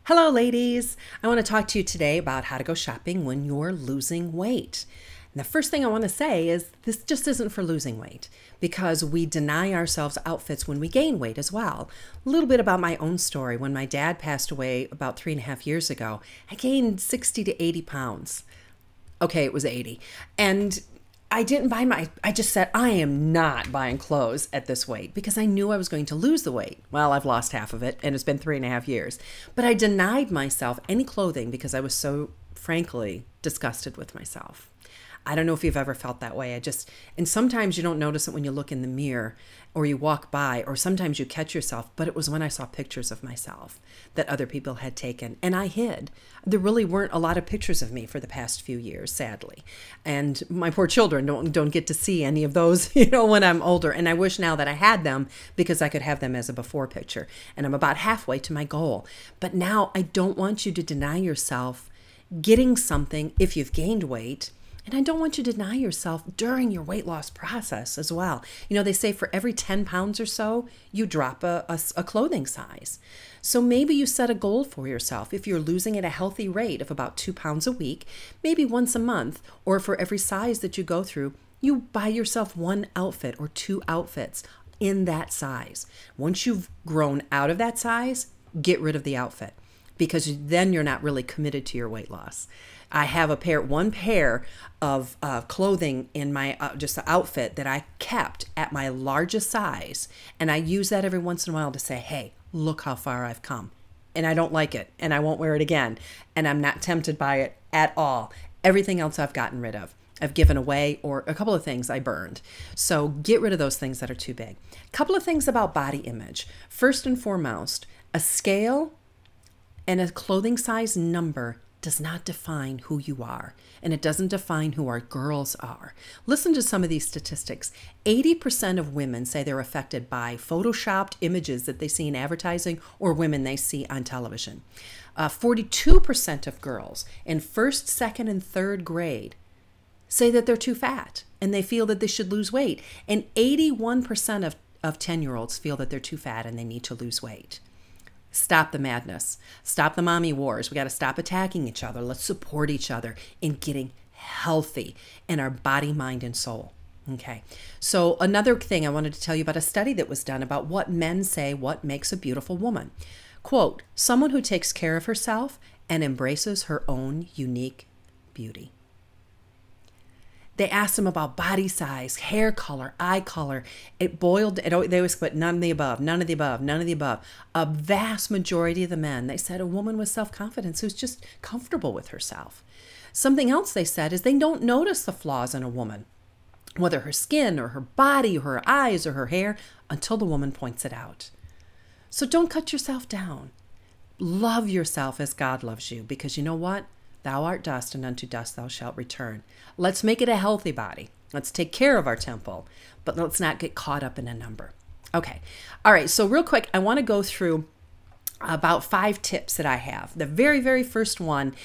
Hello, ladies. I want to talk to you today about how to go shopping when you're losing weight. And the first thing I want to say is this just isn't for losing weight because we deny ourselves outfits when we gain weight as well. A little bit about my own story. When my dad passed away about 3.5 years ago, I gained 60 to 80 pounds. Okay, it was 80. And I didn't buy I just said, I am not buying clothes at this weight because I knew I was going to lose the weight. Well, I've lost half of it and it's been 3.5 years. But I denied myself any clothing because I was so, frankly, disgusted with myself. I don't know if you've ever felt that way. And sometimes you don't notice it when you look in the mirror or you walk by, or sometimes you catch yourself, but it was when I saw pictures of myself that other people had taken and I hid. There really weren't a lot of pictures of me for the past few years, sadly. And my poor children don't get to see any of those, when I'm older. And I wish now that I had them because I could have them as a before picture. And I'm about halfway to my goal. But now I don't want you to deny yourself getting something if you've gained weight. And I don't want you to deny yourself during your weight loss process as well. They say for every 10 pounds or so, you drop a clothing size. So maybe you set a goal for yourself. If you're losing at a healthy rate of about 2 pounds a week, maybe once a month, or for every size that you go through, you buy yourself one outfit or two outfits in that size. Once you've grown out of that size, get rid of the outfit because then you're not really committed to your weight loss. I have one pair of clothing in my just an outfit that I kept at my largest size, and I use that every once in a while to say, hey, look how far I've come. And I don't like it, and I won't wear it again, and I'm not tempted by it at all. Everything else I've gotten rid of. I've given away, or a couple of things I burned. So get rid of those things that are too big. A couple of things about body image. First and foremost, a scale and a clothing size number does not define who you are, and it doesn't define who our girls are. Listen to some of these statistics. 80% of women say they're affected by photoshopped images that they see in advertising or women they see on television. 42% of girls in first, second, and third grade say that they're too fat and they feel that they should lose weight. And 81% of 10-year-olds feel that they're too fat and they need to lose weight. Stop the madness. Stop the mommy wars. We got to stop attacking each other. Let's support each other in getting healthy in our body, mind, and soul. Okay. So another thing I wanted to tell you about a study that was done about what men say what makes a beautiful woman. Quote, someone who takes care of herself and embraces her own unique beauty. They asked them about body size, hair color, eye color. They always put none of the above, none of the above, none of the above. A vast majority of the men, they said a woman with self-confidence who's just comfortable with herself. Something else they said is they don't notice the flaws in a woman, whether her skin or her body or her eyes or her hair, until the woman points it out. So don't cut yourself down. Love yourself as God loves you, because you know what? Thou art dust, and unto dust thou shalt return. Let's make it a healthy body. Let's take care of our temple, but let's not get caught up in a number. Okay. All right. So real quick, I want to go through about 5 tips that I have. The very, very first one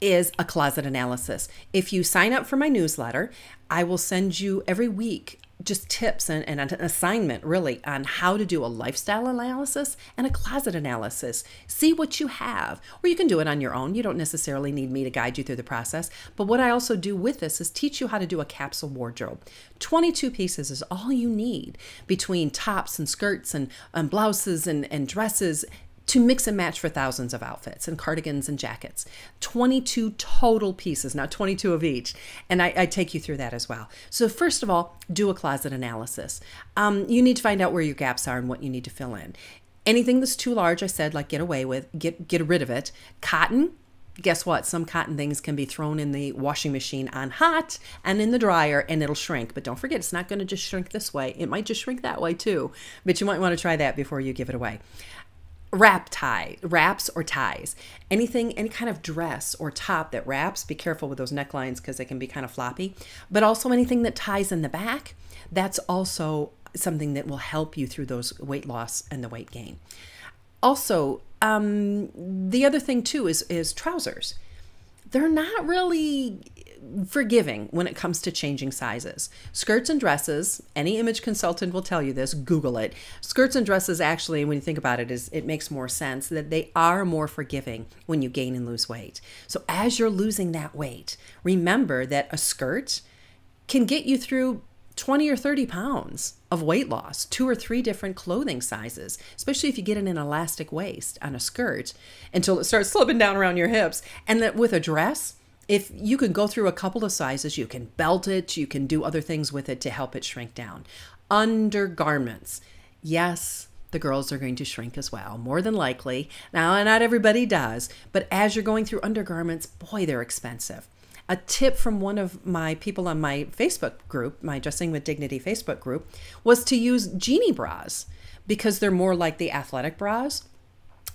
is a closet analysis. If you sign up for my newsletter, I will send you every week just tips and an assignment really on how to do a lifestyle analysis and a closet analysis. See what you have, or you can do it on your own. You don't necessarily need me to guide you through the process. But what I also do with this is teach you how to do a capsule wardrobe. 22 pieces is all you need between tops and skirts and blouses and dresses to mix and match for thousands of outfits and cardigans and jackets. 22 total pieces, not 22 of each. And I take you through that as well. So first of all, do a closet analysis. You need to find out where your gaps are and what you need to fill in. Anything that's too large, I said, like get rid of it. Cotton, guess what? Some cotton things can be thrown in the washing machine on hot and in the dryer and it'll shrink. But don't forget, it's not going to just shrink this way. It might just shrink that way too. But you might want to try that before you give it away. Wraps or ties, any kind of dress or top that wraps, be careful with those necklines because they can be kind of floppy, but also anything that ties in the back, that's also something that will help you through those weight loss and the weight gain. Also, the other thing too is trousers. They're not really forgiving when it comes to changing sizes. Skirts and dresses, any image consultant will tell you this, Google it. Skirts and dresses actually, when you think about it, it makes more sense that they are more forgiving when you gain and lose weight. So as you're losing that weight, remember that a skirt can get you through 20 or 30 pounds of weight loss, 2 or 3 different clothing sizes, especially if you get in an elastic waist on a skirt until it starts slipping down around your hips. And that with a dress, if you can go through a couple of sizes, you can belt it, you can do other things with it to help it shrink down. Undergarments. Yes, the girls are going to shrink as well, more than likely. Now, not everybody does, but as you're going through undergarments, boy, they're expensive. A tip from one of my people on my Facebook group, my Dressing with Dignity Facebook group, was to use genie bras because they're more like the athletic bras.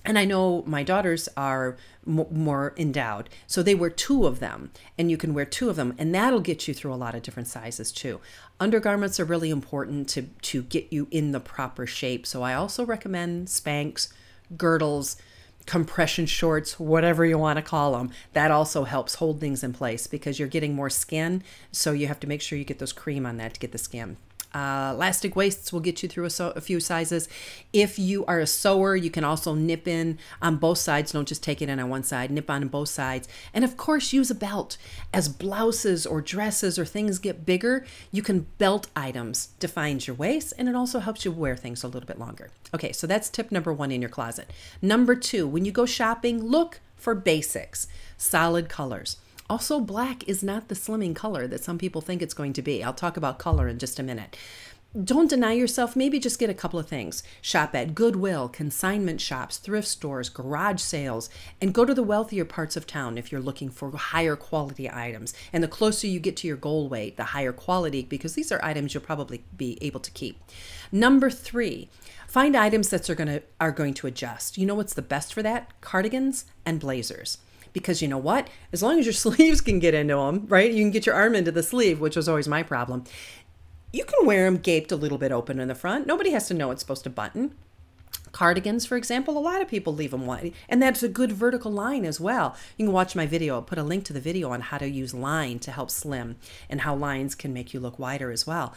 And I know my daughters are more endowed, so they wear 2 of them, and you can wear 2 of them, and that'll get you through a lot of different sizes too. Undergarments are really important to get you in the proper shape. So I also recommend Spanx, girdles, compression shorts, whatever you want to call them. That also helps hold things in place because you're getting more skin. So you have to make sure you get those cream on that to get the skin. Elastic waists will get you through a few sizes. If you are a sewer, you can also nip in on both sides. Don't just take it in on one side, nip on both sides. And of course, use a belt. As blouses or dresses or things get bigger, you can belt items, defines your waist, and it also helps you wear things a little bit longer. Okay, so that's tip number 1 in your closet. Number 2, when you go shopping, look for basics, solid colors. Also, black is not the slimming color that some people think it's going to be. I'll talk about color in just a minute. Don't deny yourself. Maybe just get a couple of things. Shop at Goodwill, consignment shops, thrift stores, garage sales, and go to the wealthier parts of town if you're looking for higher quality items. And the closer you get to your goal weight, the higher quality, because these are items you'll probably be able to keep. Number 3, find items that are going to adjust. You know what's the best for that? Cardigans and blazers. Because you know what? As long as your sleeves can get into them, right? You can get your arm into the sleeve, which was always my problem. You can wear them gaped a little bit open in the front. Nobody has to know it's supposed to button. Cardigans, for example, a lot of people leave them wide, and that's a good vertical line as well. You can watch my video. I'll put a link to the video on how to use line to help slim and how lines can make you look wider as well.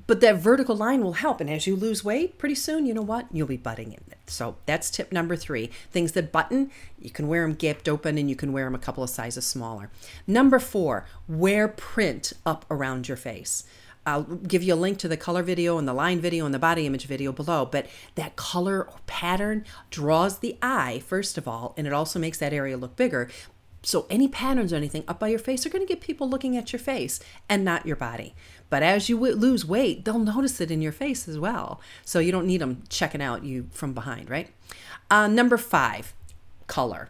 But that vertical line will help. And as you lose weight, pretty soon, you know what? You'll be butting in it. So that's tip number 3. Things that button, you can wear them gaped open and you can wear them a couple of sizes smaller. Number 4, wear print up around your face. I'll give you a link to the color video and the line video and the body image video below. But that color or pattern draws the eye, first of all, and it also makes that area look bigger. So any patterns or anything up by your face are going to get people looking at your face and not your body. But as you lose weight, they'll notice it in your face as well. So you don't need them checking out you from behind, right? Number 5, color.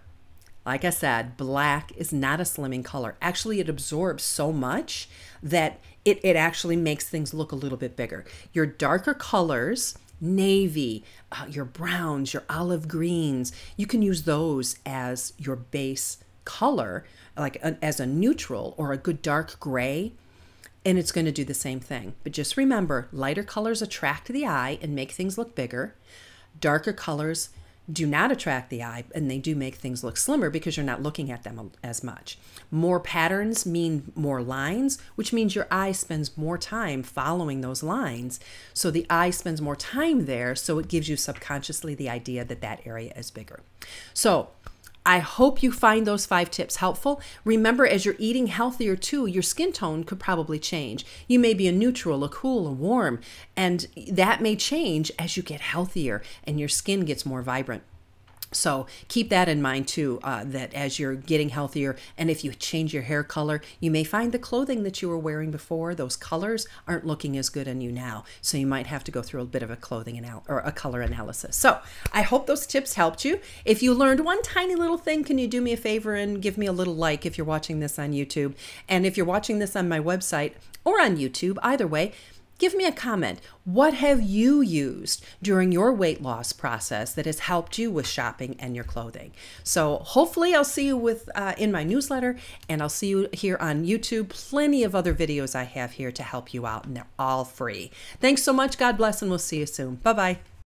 Like I said, black is not a slimming color. Actually, it absorbs so much that it actually makes things look a little bit bigger. Your darker colors, navy, your browns, your olive greens, you can use those as your base color, like as a neutral or a good dark gray, and it's going to do the same thing. But just remember, lighter colors attract the eye and make things look bigger. Darker colors do not attract the eye, and they do make things look slimmer because you're not looking at them as much. More patterns mean more lines, which means your eye spends more time following those lines. So the eye spends more time there, so it gives you subconsciously the idea that that area is bigger. So I hope you find those 5 tips helpful. Remember, as you're eating healthier too, your skin tone could probably change. You may be a neutral, a cool, a warm, and that may change as you get healthier and your skin gets more vibrant. So keep that in mind too, that as you're getting healthier, and if you change your hair color, you may find the clothing that you were wearing before, those colors aren't looking as good on you now. So you might have to go through a bit of a clothing or a color analysis. So I hope those tips helped you. If you learned one tiny little thing, can you do me a favor and give me a little like if you're watching this on YouTube? And if you're watching this on my website or on YouTube, either way, give me a comment. What have you used during your weight loss process that has helped you with shopping and your clothing? So hopefully I'll see you in my newsletter, and I'll see you here on YouTube. Plenty of other videos I have here to help you out, and they're all free. Thanks so much. God bless, and we'll see you soon. Bye-bye.